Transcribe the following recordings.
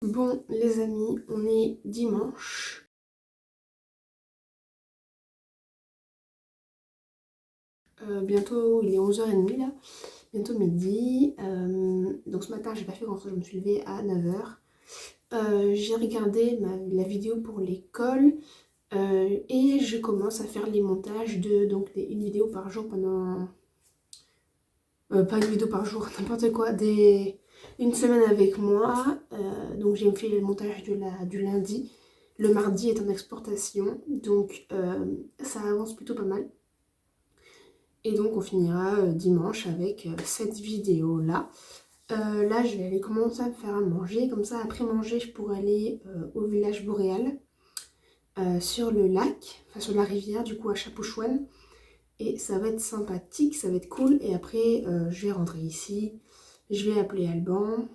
Bon les amis, on est dimanche. Bientôt il est 11h30 là, bientôt midi. Donc ce matin j'ai pas fait grand chose, je me suis levée à 9h. J'ai regardé la vidéo pour l'école et je commence à faire les montages de une vidéo par jour pendant... pas une vidéo par jour, n'importe quoi, une semaine avec moi. Donc j'ai fait le montage du lundi. Le mardi est en exportation, donc ça avance plutôt pas mal. Et donc on finira dimanche avec cette vidéo-là. Là, je vais aller commencer à me faire à manger. Comme ça, après manger, je pourrai aller au village boréal, sur le lac, enfin sur la rivière, du coup à Chapouchouane. Et ça va être sympathique, ça va être cool. Et après, je vais rentrer ici, je vais appeler Alban.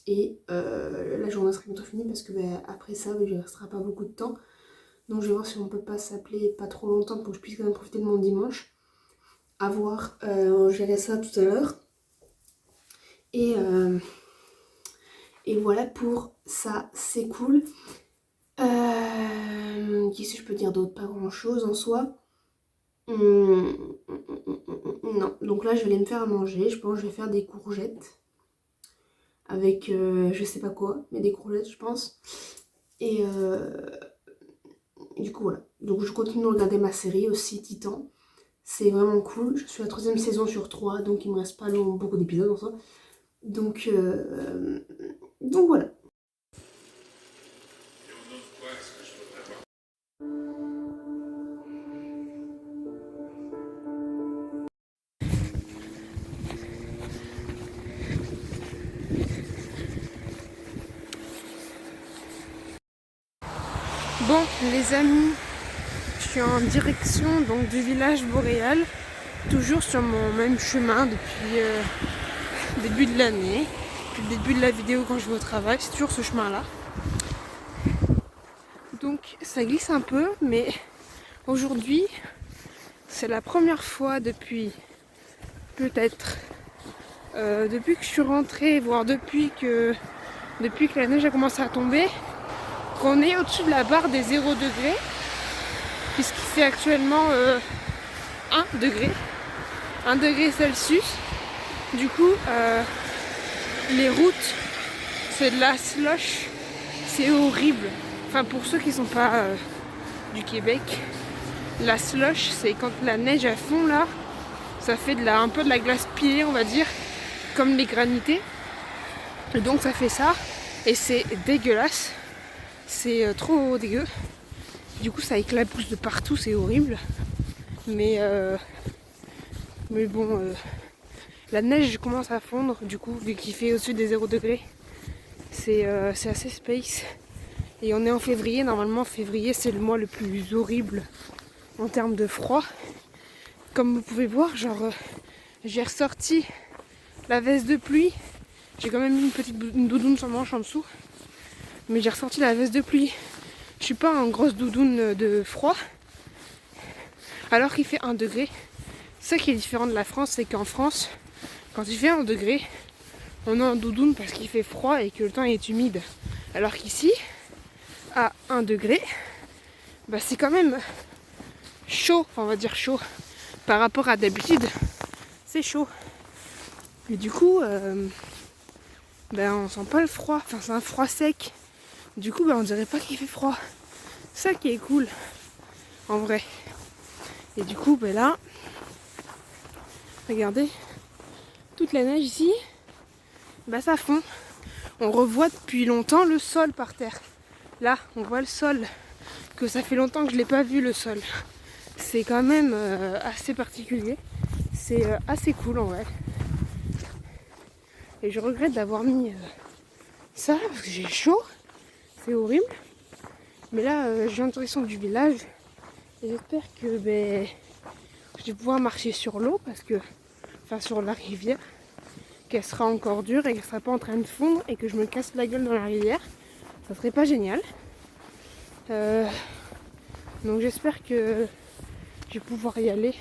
Et la journée sera bientôt finie parce que après ça, il ne restera pas beaucoup de temps. Donc je vais voir si on peut pas s'appeler pas trop longtemps pour que je puisse quand même profiter de mon dimanche. À voir, je verrai ça tout à l'heure. Et, et voilà pour ça, c'est cool. Qu'est-ce que je peux dire d'autre? Pas grand chose en soi. Non, donc là je vais aller me faire à manger. Je pense que je vais faire des courgettes avec je sais pas quoi, mais des courgettes je pense. Et du coup voilà. Donc je continue de regarder ma série aussi, Titan. C'est vraiment cool. Je suis à la 3e saison sur 3, donc il me reste pas beaucoup d'épisodes en soi. Donc voilà. Bon les amis, je suis en direction donc du village boréal, toujours sur mon même chemin depuis le début de l'année, depuis le début de la vidéo quand je vais au travail, c'est toujours ce chemin là. Donc ça glisse un peu, mais aujourd'hui c'est la première fois depuis peut-être depuis que je suis rentrée, voire depuis que la neige a commencé à tomber, qu'on est au-dessus de la barre des 0 degrés, puisqu'il fait actuellement 1 degré, 1 degré Celsius. Du coup, les routes, c'est de la slush, c'est horrible. Enfin, pour ceux qui sont pas du Québec, la slush, c'est quand la neige à fond là, ça fait un peu de la glace pilée, on va dire, comme les granités. Et donc ça fait ça, et c'est dégueulasse, c'est trop dégueu. Du coup, ça éclabousse de partout, c'est horrible. Mais bon, la neige commence à fondre, du coup, vu qu'il fait au-dessus des 0 degrés. C'est assez space. Et on est en février, normalement février c'est le mois le plus horrible en termes de froid. Comme vous pouvez voir, genre j'ai ressorti la veste de pluie. J'ai quand même mis une doudoune sur manche en dessous. Mais j'ai ressorti la veste de pluie. Je suis pas en grosse doudoune de froid. Alors qu'il fait 1 degré. Ce qui est différent de la France, c'est qu'en France, quand il fait 1 degré, on est en doudoune parce qu'il fait froid et que le temps est humide. Alors qu'ici, à 1 degré, bah c'est quand même chaud, enfin on va dire chaud. Par rapport à d'habitude, c'est chaud. Et du coup, on sent pas le froid, enfin c'est un froid sec. Du coup, on dirait pas qu'il fait froid. Ça qui est cool, en vrai. Et du coup, là, regardez, toute la neige ici, ça fond. On revoit depuis longtemps le sol par terre. Là, on voit le sol, que ça fait longtemps que je l'ai pas vu le sol. C'est quand même assez particulier. C'est assez cool en vrai. Et je regrette d'avoir mis ça parce que j'ai chaud. C'est horrible. Mais là, je viens en direction du village. Et j'espère que je vais pouvoir marcher sur l'eau parce que, enfin sur la rivière, qu'elle sera encore dure et qu'elle sera pas en train de fondre et que je me casse la gueule dans la rivière. Ça serait pas génial. Donc j'espère que je vais pouvoir y aller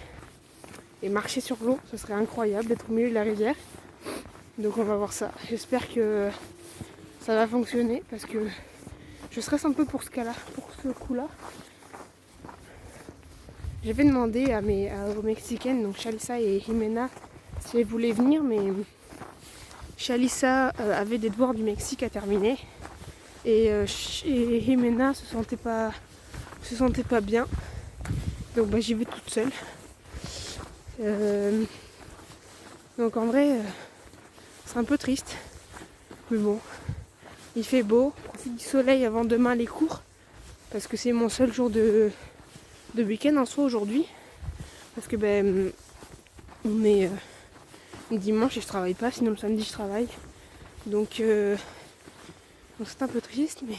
et marcher sur l'eau. Ce serait incroyable d'être au milieu de la rivière. Donc on va voir ça. J'espère que ça va fonctionner parce que je stresse un peu pour ce cas-là, pour ce coup-là. J'avais demandé aux Mexicaines, donc Chalissa et Jimena, si elles voulaient venir, mais Chalissa avait des devoirs du Mexique à terminer et Jimena se sentait pas bien, donc j'y vais toute seule. Donc en vrai, c'est un peu triste, mais bon, il fait beau, profite du soleil avant demain les cours, parce que c'est mon seul jour de week-end en soi aujourd'hui, parce que on est dimanche et je travaille pas, sinon le samedi je travaille, donc c'est un peu triste, mais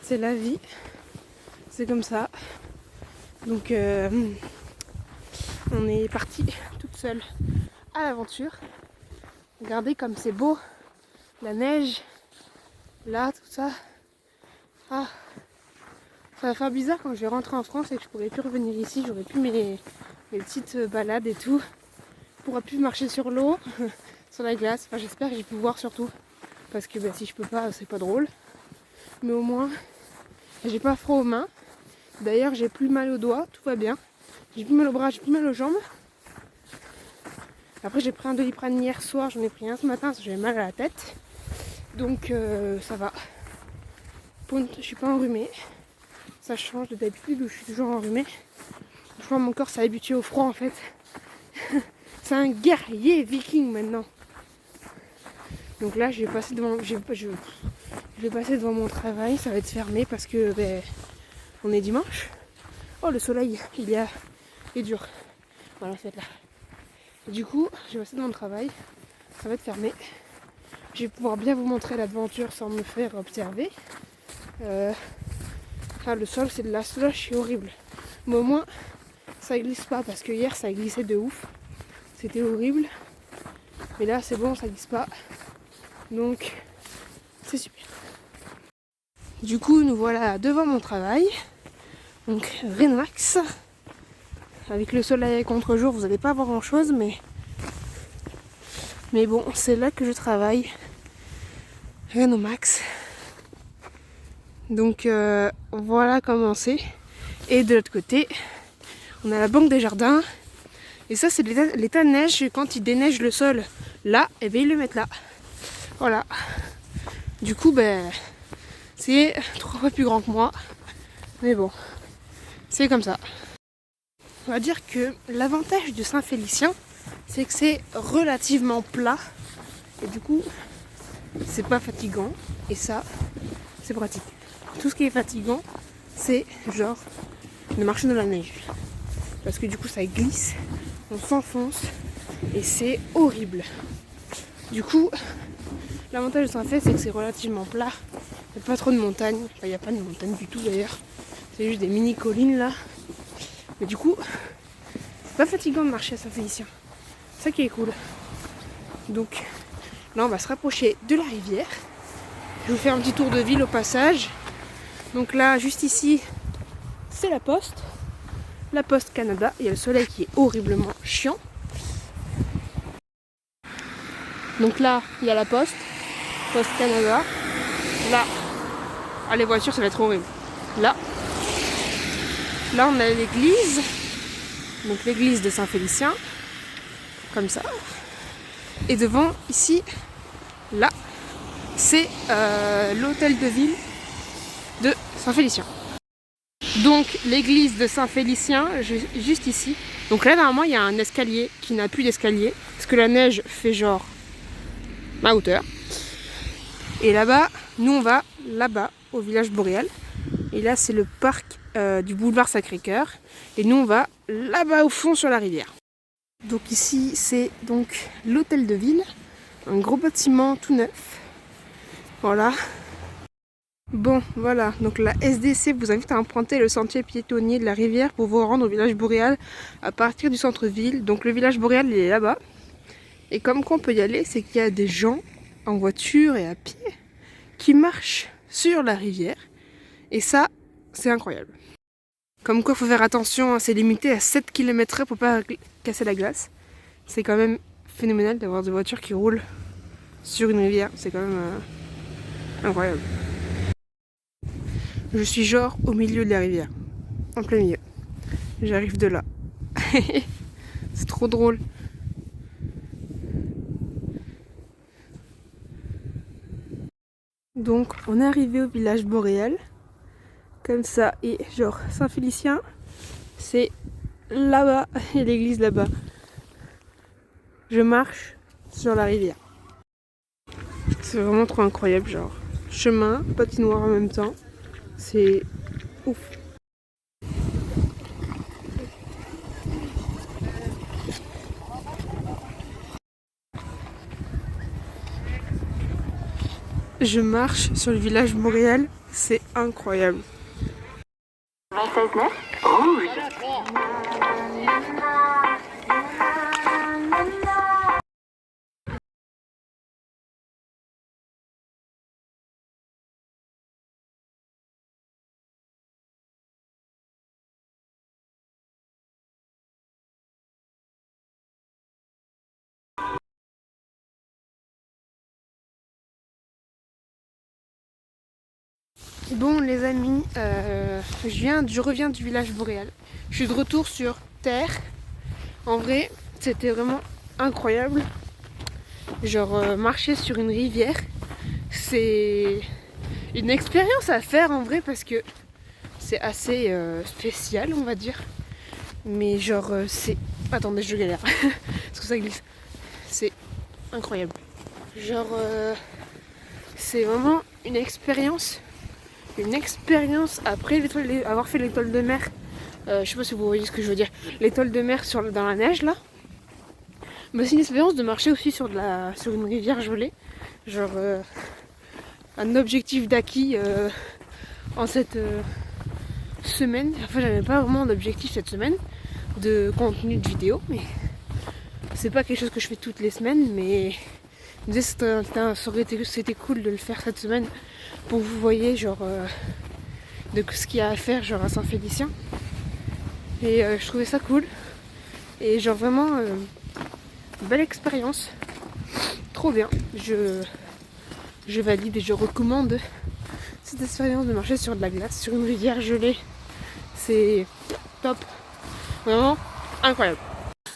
c'est la vie, c'est comme ça. Donc on est parti toute seule à l'aventure. Regardez comme c'est beau, la neige, là, tout ça. Ah, ça va faire bizarre quand je vais rentrer en France et que je pourrai plus revenir ici. J'aurai plus mes petites balades et tout. Je pourrai plus marcher sur l'eau, sur la glace. Enfin, j'espère que j'ai pu voir surtout. Parce que si je peux pas, c'est pas drôle. Mais au moins, j'ai pas froid aux mains. D'ailleurs, j'ai plus mal aux doigts, tout va bien. J'ai plus mal aux bras, j'ai plus mal aux jambes. Après, j'ai pris un Doliprane hier soir, j'en ai pris un ce matin parce que j'avais mal à la tête. Donc ça va. Je suis pas enrhumée. Ça change de d'habitude où je suis toujours enrhumée. Je crois que mon corps s'est habitué au froid en fait. C'est un guerrier viking maintenant. Donc là, je vais passer devant mon travail. Ça va être fermé parce que on est dimanche. Oh, le soleil, il est dur. Voilà, c'est là. Et du coup, je vais passer devant mon travail. Ça va être fermé. Je vais pouvoir bien vous montrer l'aventure sans me faire observer. Le sol, c'est de la slush, c'est horrible. Mais au moins, ça glisse pas parce que hier, ça glissait de ouf. C'était horrible. Mais là, c'est bon, ça glisse pas. Donc, c'est super. Du coup, nous voilà devant mon travail. Donc, Renomax. Avec le soleil contre-jour, vous n'allez pas voir grand-chose, mais bon, c'est là que je travaille. Renomax. Donc voilà comment c'est. Et de l'autre côté, on a la banque des jardins. Et ça, c'est l'état de neige. Quand ils déneigent le sol là, et ils le mettent là. Voilà. Du coup, c'est 3 fois plus grand que moi. Mais bon, c'est comme ça. On va dire que l'avantage de Saint-Félicien, c'est que c'est relativement plat. Et du coup, c'est pas fatigant. Et ça, c'est pratique. Tout ce qui est fatigant, c'est genre de marcher dans la neige. Parce que du coup, ça glisse, on s'enfonce et c'est horrible. Du coup, l'avantage de Saint-Fé, c'est que c'est relativement plat. Il n'y a pas trop de montagnes. Enfin, il n'y a pas de montagne du tout d'ailleurs. C'est juste des mini collines là. Mais du coup, c'est pas fatigant de marcher à Saint-Félicien. C'est ça qui est cool. Donc là, on va se rapprocher de la rivière. Je vous fais un petit tour de ville au passage. Donc là, juste ici, c'est la Poste. La Poste Canada. Il y a le soleil qui est horriblement chiant. Donc là, il y a la Poste. Poste Canada. Là, les voitures, ça va être horrible. Là, on a l'église. Donc l'église de Saint-Félicien. Comme ça. Et devant, ici, là, c'est l'hôtel de ville de Saint-Félicien. Donc l'église de Saint-Félicien, juste ici. Donc là, normalement, il y a un escalier qui n'a plus d'escalier. Parce que la neige fait genre ma hauteur. Et là-bas, nous on va là-bas, au village boréal. Et là, c'est le parc du boulevard Sacré-Cœur. Et nous, on va là-bas au fond sur la rivière. Donc ici, c'est donc l'hôtel de ville. Un gros bâtiment tout neuf. Voilà. Bon, voilà. Donc la SDC vous invite à emprunter le sentier piétonnier de la rivière pour vous rendre au village boréal à partir du centre-ville. Donc le village boréal, il est là-bas. Et comme quoi on peut y aller, c'est qu'il y a des gens en voiture et à pied qui marchent sur la rivière. Et ça, c'est incroyable. Comme quoi il faut faire attention, hein, c'est limité à 7 km/h pour pas casser la glace. C'est quand même phénoménal d'avoir des voitures qui roulent sur une rivière. C'est quand même Incroyable. Je suis genre au milieu de la rivière. En plein milieu. J'arrive de là. C'est trop drôle. Donc on est arrivé au village boréal. Comme ça. Et genre Saint-Félicien, c'est là-bas. Et l'église là-bas. Je marche sur la rivière. C'est vraiment trop incroyable, genre chemin, patinoire en même temps. C'est ouf. Je marche sur le village Montréal, c'est incroyable. 96.9, rouge. Bon les amis, je reviens du village boréal. Je suis de retour sur Terre. En vrai, c'était vraiment incroyable. Genre marcher sur une rivière, c'est une expérience à faire en vrai parce que c'est assez spécial on va dire. Mais genre c'est... Attendez, je galère. Parce que ça glisse. C'est incroyable. Genre c'est vraiment une expérience après avoir fait l'étoile de mer. Je sais pas si vous voyez ce que je veux dire. L'étoile de mer dans la neige là. Mais c'est une expérience de marcher aussi sur une rivière gelée. Genre un objectif d'acquis en cette semaine. Enfin j'avais pas vraiment d'objectif cette semaine de contenu de vidéo, mais c'est pas quelque chose que je fais toutes les semaines, mais je me disais c'était cool de le faire cette semaine pour que vous voyez genre de ce qu'il y a à faire genre à Saint-Félicien. Et je trouvais ça cool. Et genre vraiment belle expérience. Trop bien. Je valide et je recommande cette expérience de marcher sur de la glace, sur une rivière gelée. C'est top. Vraiment incroyable.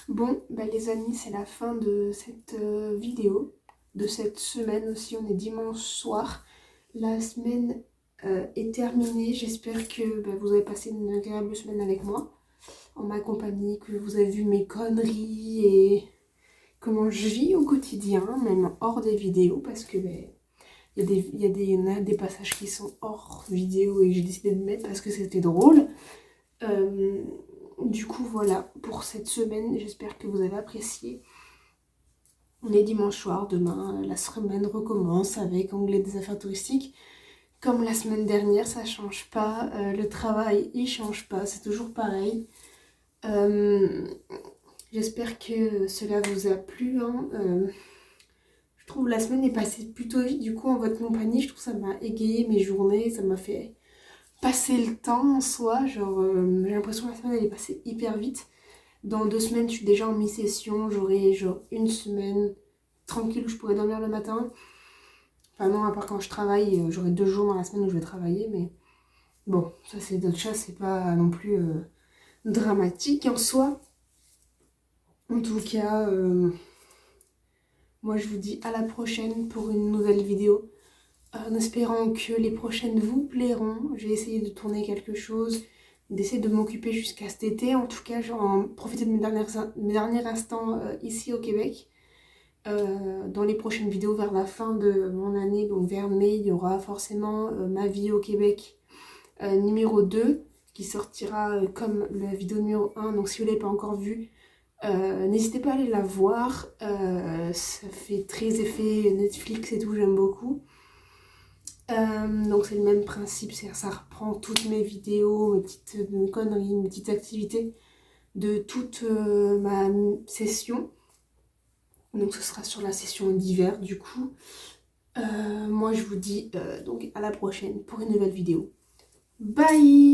Bon, bah les amis, c'est la fin de cette vidéo, de cette semaine aussi. On est dimanche soir. La semaine est terminée. J'espère que vous avez passé une agréable semaine avec moi, en ma compagnie, que vous avez vu mes conneries et comment je vis au quotidien, même hors des vidéos, parce que il y en a des passages qui sont hors vidéo et que j'ai décidé de mettre parce que c'était drôle. Du coup voilà pour cette semaine, j'espère que vous avez apprécié. On est dimanche soir, demain la semaine recommence avec Anglais des affaires touristiques. Comme la semaine dernière, ça change pas, le travail il change pas, c'est toujours pareil. J'espère que cela vous a plu, hein. Je trouve la semaine est passée plutôt vite, du coup en votre compagnie, je trouve que ça m'a égayé mes journées, ça m'a fait passer le temps en soi, genre j'ai l'impression que la semaine elle est passée hyper vite. Dans 2 semaines je suis déjà en mi-session, j'aurai genre une semaine tranquille où je pourrais dormir le matin. Enfin non, à part quand je travaille, j'aurai 2 jours dans la semaine où je vais travailler, mais bon, ça c'est d'autres choses, c'est pas non plus dramatique en soi. En tout cas, moi je vous dis à la prochaine pour une nouvelle vidéo. En espérant que les prochaines vous plairont. J'ai essayé de tourner quelque chose, d'essayer de m'occuper jusqu'à cet été. En tout cas, j'en profiter de mes derniers instants ici au Québec. Dans les prochaines vidéos vers la fin de mon année, donc vers mai, il y aura forcément ma vie au Québec numéro 2 qui sortira comme la vidéo numéro 1. Donc si vous ne l'avez pas encore vue, n'hésitez pas à aller la voir. Ça fait très effet Netflix et tout, j'aime beaucoup. Donc c'est le même principe, ça reprend toutes mes vidéos, mes petites conneries, mes petites activités de toute ma session. Donc ce sera sur la session d'hiver du coup. Moi je vous dis donc à la prochaine pour une nouvelle vidéo. Bye!